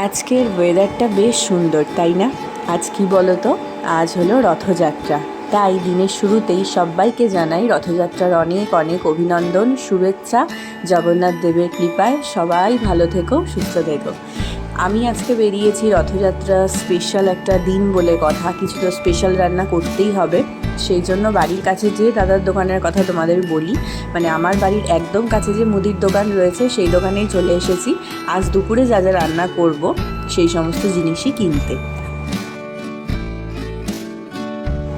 আজকের ওয়েদারটা বেশ সুন্দর, তাই না? আজ কি বলো তো, আজ হলো রথযাত্রা। তাই দিনের শুরুতেই সবাইকে জানাই রথযাত্রার অনেক অনেক অভিনন্দন, শুভেচ্ছা। জগন্নাথ দেবের কৃপায় সবাই ভালো থেকো, সুস্থ থেকো। আমি আজকে বেরিয়েছি রথযাত্রা স্পেশাল একটা দিন বলে কথা, কিছু তো স্পেশাল রান্না করতেই হবে। সেই জন্য বাড়ির কাছে যে দাদার দোকানের কথা তোমাদের বলি, মানে আমার বাড়ির একদম কাছে যে মুদির দোকান রয়েছে সেই দোকানেই চলে এসেছি আজ দুপুরে যা যা রান্না করব সেই সমস্ত জিনিসই কিনতে।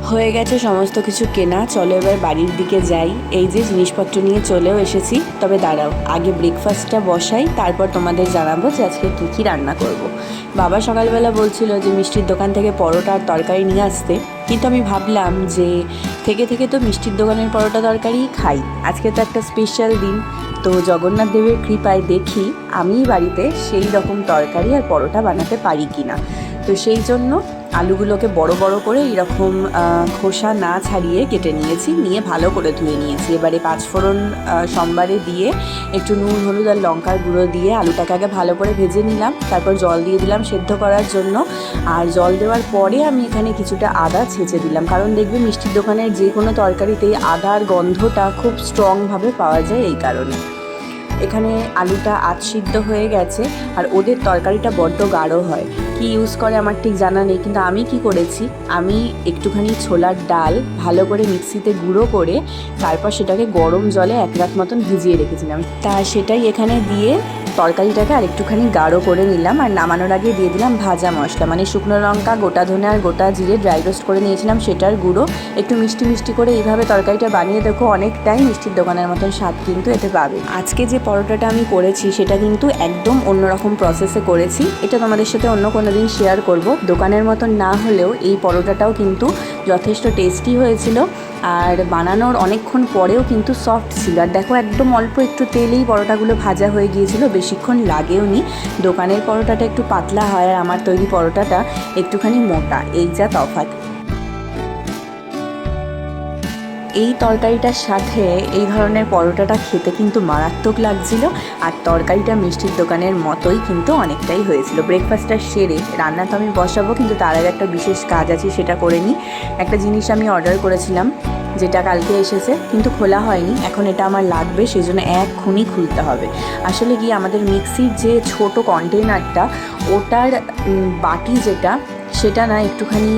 হয়ে গেছে সমস্ত কিছু কেনা, চলো এবার বাড়ির দিকে যাই। এই যে জিনিসপত্র নিয়ে চলেও এসেছি, তবে দাঁড়াও আগে ব্রেকফাস্টটা বসাই, তারপর তোমাদের জানাবো যে আজকে কী কী রান্না করব। বাবা সকালবেলা বলছিল যে মিষ্টির দোকান থেকে পরোটা আর তরকারি নিয়ে আসতে, কিন্তু আমি ভাবলাম যে থেকে থেকে তো মিষ্টির দোকানের পরোটা তরকারিই খাই, আজকে তো একটা স্পেশাল দিন, তো জগন্নাথ দেবের কৃপায় দেখি আমি বাড়িতে সেই রকম তরকারি আর পরোটা বানাতে পারি কি না। তো সেই জন্য আলুগুলোকে বড় বড় করে এরকম খোসা না ছাড়িয়ে কেটে নিয়েছি, নিয়ে ভালো করে ধুয়ে নিয়েছি। এবারে পাঁচফোড়ন সোমবারে দিয়ে একটু নুন হলুদ আর লঙ্কার গুঁড়ো দিয়ে আলুটাকে আগে ভালো করে ভেজে নিলাম, তারপর জল দিয়ে দিলাম সেদ্ধ করার জন্য। আর জল দেওয়ার পরে আমি এখানে কিছুটা আদা ছেঁচে দিলাম, কারণ দেখবে মিষ্টির দোকানের যে কোনো তরকারিতেই আদার গন্ধটা খুব স্ট্রংভাবে পাওয়া যায়, এই কারণে। এখানে আলুটা সিদ্ধ হয়ে গেছে, আর ওদের তরকারিটা বড্ড গাঢ় হয়, কি ইউজ করে আমার ঠিক জানা নেই, কিন্তু আমি কি করেছি, আমি একটুখানি ছোলার ডাল ভালো করে মিক্সিতে গুঁড়ো করে তারপর সেটাকে গরম জলে এক রাত মতন ভিজিয়ে রেখেছিলাম, তা সেটাই এখানে দিয়ে তরকারিটাকে আর একটুখানি গাঢ় করে নিলাম। আর নামানোর আগে দিয়ে দিলাম ভাজা মশলা, মানে শুকনো লঙ্কা, গোটা ধনে আর গোটা জিরে ড্রাই রোস্ট করে নিয়েছিলাম, সেটার গুঁড়ো। একটু মিষ্টি মিষ্টি করে এইভাবে তরকারিটা বানিয়ে দেখো, অনেকটাই মিষ্টির দোকানের মতন স্বাদ কিন্তু এতে পাবে। আজকে যে পরোটাটা আমি করেছি সেটা কিন্তু একদম অন্যরকম প্রসেসে করেছি, এটা তোমাদের সাথে অন্য কোনো দিন শেয়ার করব। দোকানের মতন না হলেও এই পরোটাটাও কিন্তু যথেষ্ট টেস্টি হয়েছিল, আর বানানোর অনেকক্ষণ পরেও কিন্তু সফট ছিল। আর দেখো একদম অল্প একটু তেলেই পরোটাগুলো ভাজা হয়ে গিয়েছিল, বেশিক্ষণ লাগেও নি। দোকানের পরোটাটা একটু পাতলা হয় আর আমার তৈরি পরোটাটা একটুখানি মোটা, এই যা তফাৎ। এই তরকারিটার সাথে এই ধরনের পরোটাটা খেতে কিন্তু মারাত্মক লাগছিল, আর তরকারিটা মিষ্টির দোকানের মতোই কিন্তু অনেকটাই হয়েছিল। ব্রেকফাস্টটা সেরে রান্না তো আমি বসাবো, কিন্তু তার আগে একটা বিশেষ কাজ আছে, সেটা করে নিই। একটা জিনিস আমি অর্ডার করেছিলাম যেটা কালকে এসেছে, কিন্তু খোলা হয়নি, এখন এটা আমার লাগবে, সেই জন্য এক্ষুনি খুলতে হবে। আসলে কি, আমাদের মিক্সির যে ছোট কন্টেনারটা, ওটার বাটি যেটা, সেটা না একটুখানি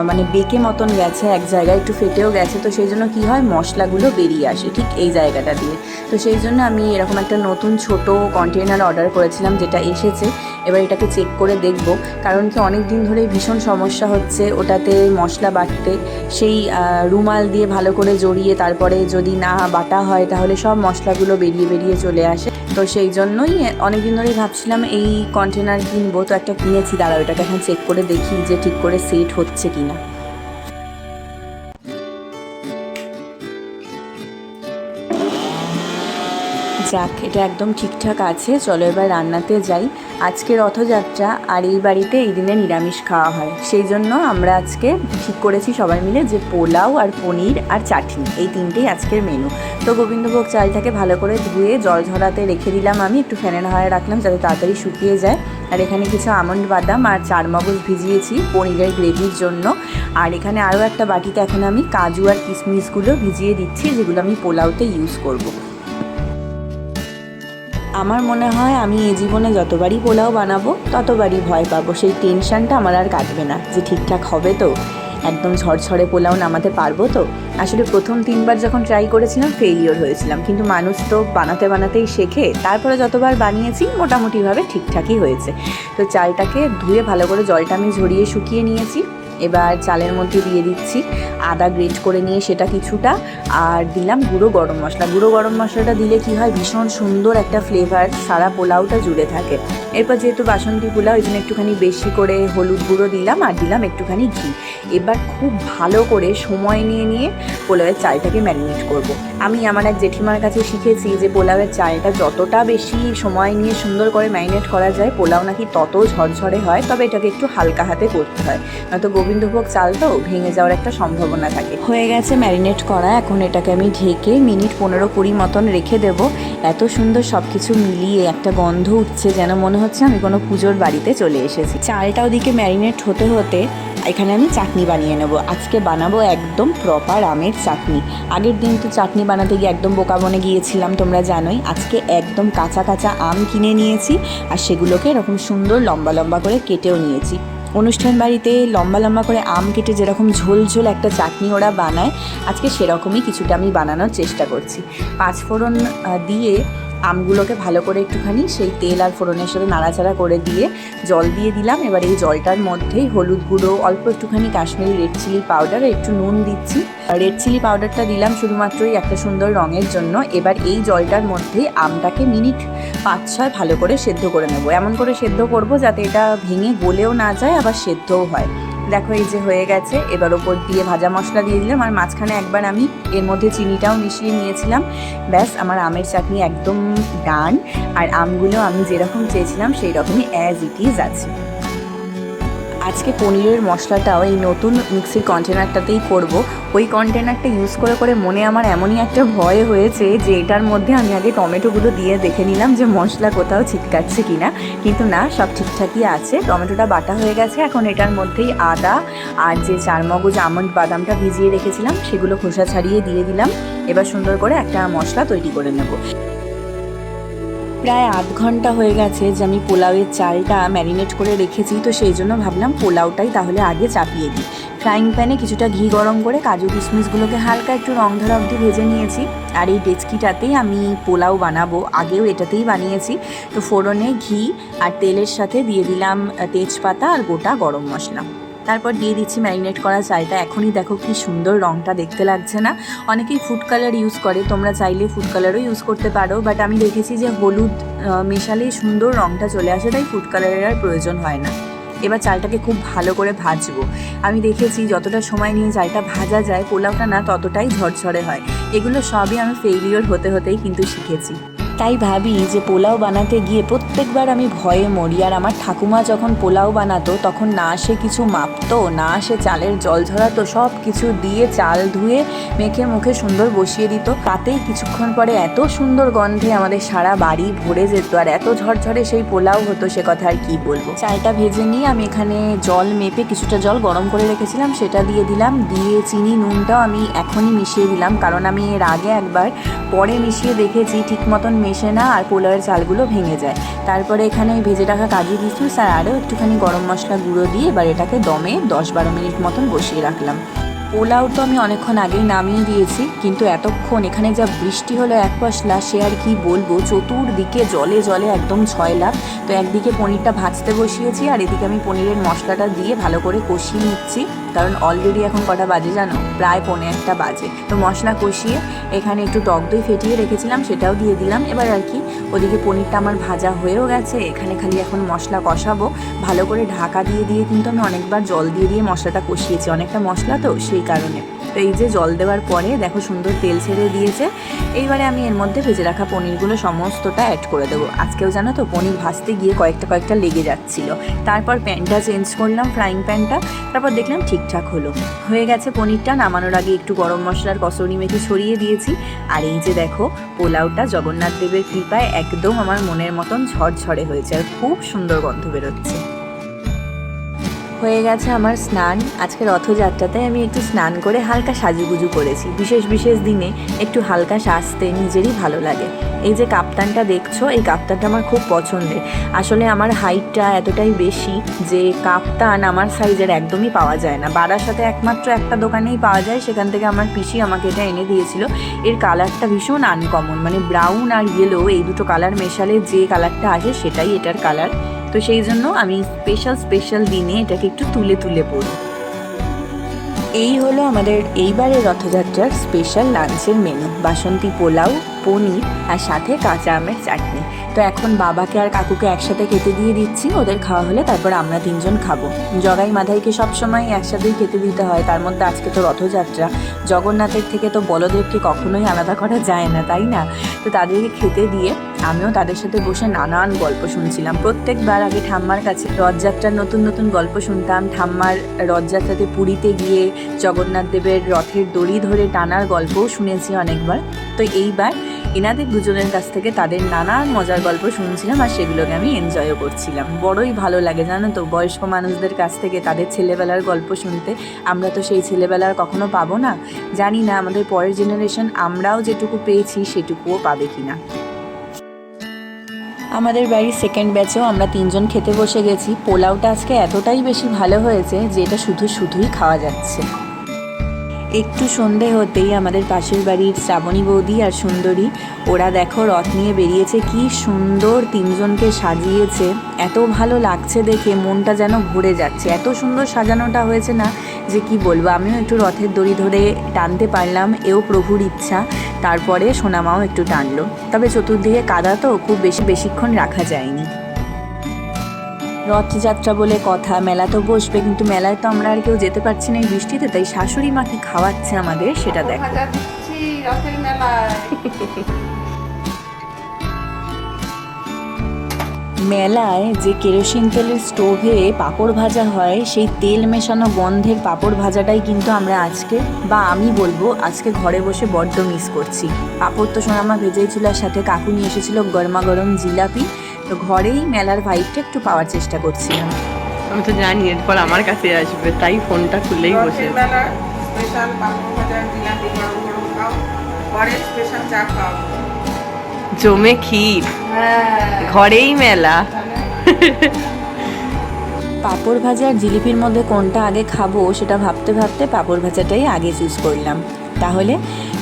মানে বেঁকে মতন গেছে, এক জায়গায় একটু ফেটেও গেছে, তো সেই জন্য কী হয়, মশলাগুলো বেরিয়ে আসে ঠিক এই জায়গাটা দিয়ে। তো সেই জন্য আমি এরকম একটা নতুন ছোট কন্টেনার অর্ডার করেছিলাম, যেটা এসেছে। এবার এটাকে চেক করে দেখব, কারণ কি অনেক দিন ধরেই ভীষণ সমস্যা হচ্ছে ওটাতে মশলা বাটতে। সেই রুমাল দিয়ে ভালো করে জড়িয়ে তারপরে যদি না বাটা হয় তাহলে সব মশলাগুলো বেরিয়ে বেরিয়ে চলে আসে। তো সেই জন্যই অনেক দিন ধরেই ভাবছিলাম এই কন্টেনার কিনবো, তো একটা কিনেছি। দাঁড়াও এটাকে এখন চেক করে দেখি যে ঠিক করে সেট হচ্ছে কিনা। যাক, এটা একদম ঠিকঠাক আছে। চলো এবার রান্নাতে যাই। আজকে রথযাত্রা, আর এই বাড়িতে এই দিনে নিরামিষ খাওয়া হয়, সেই জন্য আমরা আজকে ঠিক করেছি সবাই মিলে যে পোলাও আর পনির আর চাটনি, এই তিনটেই আজকের মেনু। তো গোবিন্দভোগ চালটাকে ভালো করে ধুয়ে জল ঝরাতে রেখে দিলাম, আমি একটু ফ্যানের হাওয়ায় রাখলাম যাতে তাড়াতাড়ি শুকিয়ে যায়। আর এখানে কিছু আমন্ড বাদাম আর চারমগজ ভিজিয়েছি পনিরের গ্রেভির জন্য। আর এখানে আরও একটা বাটিতে এখন আমি কাজু আর কিশমিশগুলো ভিজিয়ে দিচ্ছি, যেগুলো আমি পোলাওতে ইউজ করব। আমার মনে হয় আমি এই জীবনে যতবারই পোলাও বানাবো ততবারই ভয় পাবো, সেই টেনশানটা আমার আর কাটবে না যে ঠিকঠাক হবে তো, একদম ঝরঝরে পোলাও নামাতে পারবো তো। আসলে প্রথম 3বার যখন ট্রাই করেছিলাম ফেলিওর হয়েছিলাম, কিন্তু মানুষ তো বানাতে বানাতেই শেখে, তারপরে যতবার বানিয়েছি মোটামুটিভাবে ঠিকঠাকই হয়েছে। তো চালটাকে ধুয়ে ভালো করে জলটা আমি ঝরিয়ে শুকিয়ে নিয়েছি। এবার চালের মধ্যে দিয়ে দিচ্ছি আদা গ্রেট করে নিয়ে সেটা কিছুটা, আর দিলাম গুঁড়ো গরম মশলা। গুঁড়ো গরম মশলাটা দিলে কি হয়, ভীষণ সুন্দর একটা ফ্লেভার সারা পোলাওটা জুড়ে থাকে। এরপর যেহেতু বাসন্তী পোলাও, এই জন্য একটুখানি বেশি করে হলুদ গুঁড়ো দিলাম, আর দিলাম একটুখানি ঘি। এবার খুব ভালো করে সময় নিয়ে নিয়ে পোলাওয়ের চালটাকে ম্যারিনেট করব। আমি আমার এক জেঠিমার কাছে শিখেছি যে পোলাওয়ের চালটা যতটা বেশি সময় নিয়ে সুন্দর করে ম্যারিনেট করা যায় পোলাও নাকি তত ঝরঝরে হয়, তবে এটাকে একটু হালকা হাতে করতে হয়, নয়তো গোবিন্দভোগ চাল তো ভেঙে যাওয়ার একটা সম্ভাবনা থাকে। হয়ে গেছে ম্যারিনেট করা, এখন এটাকে আমি ঢেকে মিনিট 15-20 মতন রেখে দেবো। এত সুন্দর সব কিছু মিলিয়ে একটা গন্ধ উঠছে, যেন মনে হচ্ছে আমি কোনো পুজোর বাড়িতে চলে এসেছি। চালটা ওদিকে ম্যারিনেট হতে হতে এখানে আমি চাটনি বানিয়ে নেব। আজকে বানাবো একদম প্রপার আমের চাটনি। আগের দিন তো চাটনি বানাতে গিয়ে একদম বোকা বনে গিয়েছিলাম, তোমরা জানোই। আজকে একদম কাঁচা কাঁচা আম কিনে নিয়েছি, আর সেগুলোকে এরকম সুন্দর লম্বা লম্বা করে কেটেও নিয়েছি। অনুষ্ঠান বাড়িতে লম্বা লম্বা করে আম কেটে যেরকম ঝোল ঝোল একটা চাটনি ওরা বানায়, আজকে সেরকমই কিছুটা আমি বানানোর চেষ্টা করছি। 5 ফোড়ন দিয়ে আমগুলোকে ভালো করে একটুখানি সেই তেল আর ফোড়নের সাথে নাড়াচাড়া করে দিয়ে জল দিয়ে দিলাম। এবার এই জলটার মধ্যেই হলুদ গুঁড়ো, অল্প একটুখানি কাশ্মীরি রেড চিলি পাউডার, একটু নুন দিচ্ছি। রেড চিলি পাউডারটা দিলাম শুধুমাত্রই একটা সুন্দর রঙের জন্য। এবার এই জলটার মধ্যেই আমটাকে মিনিট 5-6 ভালো করে সেদ্ধ করে নেব। এমন করে সেদ্ধ করব যাতে এটা ভেঙে গলেও না যায়, আবার সেদ্ধও হয়। দেখো এই যে হয়ে গেছে। এবার ওপর দিয়ে ভাজা মশলা দিয়ে দিলাম, আর মাঝখানে একবার আমি এর মধ্যে চিনিটাও মিশিয়ে নিয়েছিলাম। ব্যাস, আমার আমের চাটনি একদম ডান। আর আমগুলো আমি যেরকম চেয়েছিলাম সেই রকমই অ্যাজ ইট ইজ আছে। আজকে পনিরের মশলাটাও এই নতুন মিক্সির কন্টেনারটাতেই করব। ওই কন্টেনারটা ইউজ করে করে মনে আমার এমনই একটা ভয় হয়েছে যে এটার মধ্যে আমি আগে টমেটোগুলো দিয়ে দেখে নিলাম যে মশলা কোথাও ছিটকাচ্ছে কিনা, কিন্তু না, সব ঠিকঠাকই আছে। টমেটোটা বাটা হয়ে গেছে। এখন এটার মধ্যেই আদা আর যে 4 মগজ আমন্ড বাদামটা ভিজিয়ে রেখেছিলাম সেগুলো খোসা ছাড়িয়ে দিয়ে দিলাম। এবার সুন্দর করে একটা মশলা তৈরি করে নেব। প্রায় 8 ঘন্টা হয়ে গেছে যে আমি পোলাওয়ের চালটা ম্যারিনেট করে রেখেছি, তো সেই জন্য ভাবলাম পোলাওটাই তাহলে আগে চাপিয়ে দিই। ফ্রাইং প্যানে কিছুটা ঘি গরম করে কাজু কিশমিশগুলোকে হালকা একটু রং ধরা অবধি ভেজে নিয়েছি। আর এই ডেচকিটাতেই আমি পোলাও বানাবো, আগেও এটাতেই বানিয়েছি। তো ফোড়নে ঘি আর তেলের সাথে দিয়ে দিলাম তেজপাতা আর গোটা গরম মশলা। তারপর দিয়ে দিচ্ছি ম্যারিনেট করা চালটা। এখনই দেখো কি সুন্দর রঙটা দেখতে লাগছে না? অনেকেই ফুড কালার ইউজ করে, তোমরা চাইলে ফুড কালারও ইউজ করতে পারো, বাট আমি দেখেছি যে হলুদ মেশালেই সুন্দর রঙটা চলে আসে, তাই ফুড কালারের আর প্রয়োজন হয় না। এবার চালটাকে খুব ভালো করে ভাজবো। আমি দেখেছি যতটা সময় নিয়ে চালটা ভাজা যায় পোলাওটা না ততটাই ঝরঝরে হয়। এগুলো সবই আমি ফেইলিওর হতে হতেই কিন্তু শিখেছি। তাই ভাবি যে পোলাও বানাতে গিয়ে প্রত্যেকবার আমি ভয়ে মরি। আর আমার ঠাকুমা যখন পোলাও বানাতো তখন না সে কিছু মাপতো, না সে চালের জল ঝরাতো, সব কিছু দিয়ে চাল ধুয়ে মেখে মুখে সুন্দর বসিয়ে দিত। তাতেই কিছুক্ষণ পরে এত সুন্দর গন্ধে আমাদের সারা বাড়ি ভরে যেত, আর এত ঝরঝরে সেই পোলাও হতো, সে কথা আর কি বলবো। চালটা ভেজে নিয়ে আমি এখানে জল মেপে কিছুটা জল গরম করে রেখেছিলাম, সেটা দিয়ে দিলাম। দিয়ে চিনি নুনটাও আমি এখনই মিশিয়ে দিলাম, কারণ আমি এর আগে একবার পরে মিশিয়ে দেখেছি ঠিক মতন মেশে না, আর পোলাওয়ের চালগুলো ভেঙে যায়। তারপরে এখানে ভেজে রাখা কাজু কিশমিশ আর আরও একটুখানি গরম মশলা গুঁড়ো দিয়ে এবার এটাকে দমে 10-12 মিনিট মতন বসিয়ে রাখলাম। পোলাও তো আমি অনেকক্ষণ আগেই নামিয়ে দিয়েছি, কিন্তু এতক্ষণ এখানে যা বৃষ্টি হলো এক পশলা, সে আর কি বলবো। চতুর্দিকে জলে জলে একদম ছয়লাভ। তো একদিকে পনিরটা ভাজতে বসিয়েছি, আর এদিকে আমি পনিরের মশলাটা দিয়ে ভালো করে কষিয়ে নিচ্ছি, কারণ অলরেডি এখন কটা বাজে জানো? প্রায় 1:45 বাজে। তো মশলা কষিয়ে এখানে একটু টক দই ফেটিয়ে রেখেছিলাম, সেটাও দিয়ে দিলাম। এবার আর কি ওদিকে পনিরটা আমার ভাজা হয়েও গেছে, এখানে খালি এখন মশলা কষাবো। ভালো করে ঢাকা দিয়ে দিয়ে কিন্তু আমি অনেকবার জল দিয়ে দিয়ে মশলাটা কষিয়েছি, অনেকটা মশলা তো সেই কারণে। তো এই যে জল দেওয়ার পরে দেখো সুন্দর তেল ছেড়ে দিয়েছে। এইবারে আমি এর মধ্যে ভেজে রাখা পনিরগুলো সমস্তটা অ্যাড করে দেবো। আজকেও জানো তো পনির ভাজতে গিয়ে কয়েকটা লেগে যাচ্ছিলো। তারপর প্যানটা চেঞ্জ করলাম, ফ্রাইং প্যানটা। তারপর দেখলাম ঠিকঠাক হয়ে গেছে পনিরটা। নামানোর আগে একটু গরম মশলার কসুরি মেথি ছড়িয়ে দিয়েছি। আর এই যে দেখো পোলাওটা জগন্নাথ দেবের কৃপায় একদম আমার মনের মতন ঝরঝরে হয়েছে, আর খুব সুন্দর গন্ধ বেরোচ্ছে। হয়ে গেছে আমার স্নান। আজকে রথযাত্রাতে আমি একটু স্নান করে হালকা সাজুগুজু করেছি। বিশেষ বিশেষ দিনে একটু হালকা সাজতে নিজেরই ভালো লাগে। এই যে কাপ্তানটা দেখছো, এই কাপ্তানটা আমার খুব পছন্দের। আসলে আমার হাইটটা এতটাই বেশি যে কাপ্তান আমার সাইজের একদমই পাওয়া যায় না। বারাসাতে একমাত্র একটা দোকানেই পাওয়া যায়, সেখান থেকে আমার পিসি আমাকে এটা এনে দিয়েছিল। এর কালারটা ভীষণ আনকমন, মানে ব্রাউন আর ইয়েলো এই দুটো কালার মেশালে যে কালারটা আসে সেটাই এটার কালার। তো সেই জন্য আমি স্পেশাল দিনে এটাকে একটু তুলে তুলে পড়ি। এই হলো আমাদের এইবারের রথযাত্রার স্পেশাল লাঞ্চের মেনু। বাসন্তী পোলাও, পনির আর সাথে কাঁচা আমের চাটনি। তো এখন বাবাকে আর কাকুকে একসাথে খেতে দিয়ে দিচ্ছি, ওদের খাওয়া হলে তারপর আমরা 3 জন খাবো। জগাই মাধাইকে সবসময় একসাথেই খেতে দিতে হয়, তার মধ্যে আজকে তো রথযাত্রা, জগন্নাথের থেকে তো বলদেবকে কখনোই আলাদা করা যায় না, তাই না? তো তাদেরকে খেতে দিয়ে আমিও তাদের সাথে বসে নানান গল্প শুনছিলাম। প্রত্যেকবার আগে ঠাম্মার কাছে রথযাত্রার নতুন নতুন গল্প শুনতাম। ঠাম্মার রথযাত্রাতে পুরীতে গিয়ে জগন্নাথ দেবের রথের দড়ি ধরে টানার গল্পও শুনেছি অনেকবার। তো এইবার এনাদের দুজনের কাছ থেকে তাদের নানান মজার গল্প শুনছিলাম আর সেগুলোকে আমি এনজয়ও করছিলাম। বড়ই ভালো লাগে জানো তো, বয়স্ক মানুষদের কাছ থেকে তাদের ছেলেবেলার গল্প শুনতে। আমরা তো সেই ছেলেবেলার কখনো পাবো না, জানি না আমাদের পরের জেনারেশন আমরাও যেটুকু পেয়েছি সেটুকুও পাবে কিনা। আমাদের বাড়ির সেকেন্ড ব্যাচেও আমরা 3 জন খেতে বসে গেছি। পোলাওটা আজকে এতটাই বেশি ভালো হয়েছে যে এটা শুধুই খাওয়া যাচ্ছে। একটু সন্ধে হতেই আমাদের পাশের বাড়ির শ্রাবণী বৌদি আর সুন্দরী, ওরা দেখো রথ নিয়ে বেরিয়েছে। কি সুন্দর 3 জনকে সাজিয়েছে, এত ভালো লাগছে দেখে, মনটা যেন ভরে যাচ্ছে। এত সুন্দর সাজানোটা হয়েছে না যে কি বলবো। আমিও একটু রথের দড়ি ধরে টানতে পারলাম, এও প্রভুর ইচ্ছা। তারপরে সোনামাও একটু টানলো, তবে চতুর্দিকে কাদা তো খুব বেশিক্ষণ রাখা যায়নি। রথযাত্রা বলে কথা, মেলা তো বসবে, কিন্তু মেলায় তো আমরা আর কেউ যেতে পারছি না এই বৃষ্টিতে। তাই শাশুড়ি মা কি খাওয়াচ্ছে আমাদের সেটা দেখো। মেলায় যে কেরোসিন তেলের স্টোভে পাঁপড় ভাজা হয়, সেই তেল মেশানো গন্ধের পাঁপড় ভাজাটাই কিন্তু আমরা আমি বলবো আজকে ঘরে বসে বড্ড মিস করছি। পাঁপড় তো সোনামা ভেজেই ছিল, আর সাথে কাকু নিয়ে এসেছিল গরমা গরম জিলাপি। তো ঘরেই মেলার ভাইবটা একটু পাওয়ার চেষ্টা করছিলাম। আমি তো জানি এরপর আমার কাছে আসবে, তাই ফোনটা খুলেই বসে জমে ক্ষীর, ঘরেই মেলা। পাঁপড় ভাজা আর জিলিপির মধ্যে কোনটা আগে খাবো সেটা ভাবতে ভাবতে পাঁপড় ভাজাটাই আগে চুজ করলাম। তাহলে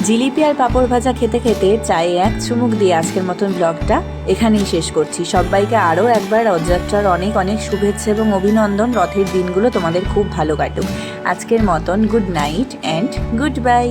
জিলিপি আর পাঁপড় ভাজা খেতে খেতে চায়ে এক চুমুক দিয়ে আজকের মতন ব্লগটা এখানেই শেষ করছি। সবাইকে আরও একবার রথযাত্রার অনেক অনেক শুভেচ্ছা এবং অভিনন্দন। রথের দিনগুলো তোমাদের খুব ভালো কাটুক। আজকের মতন good night and good bye.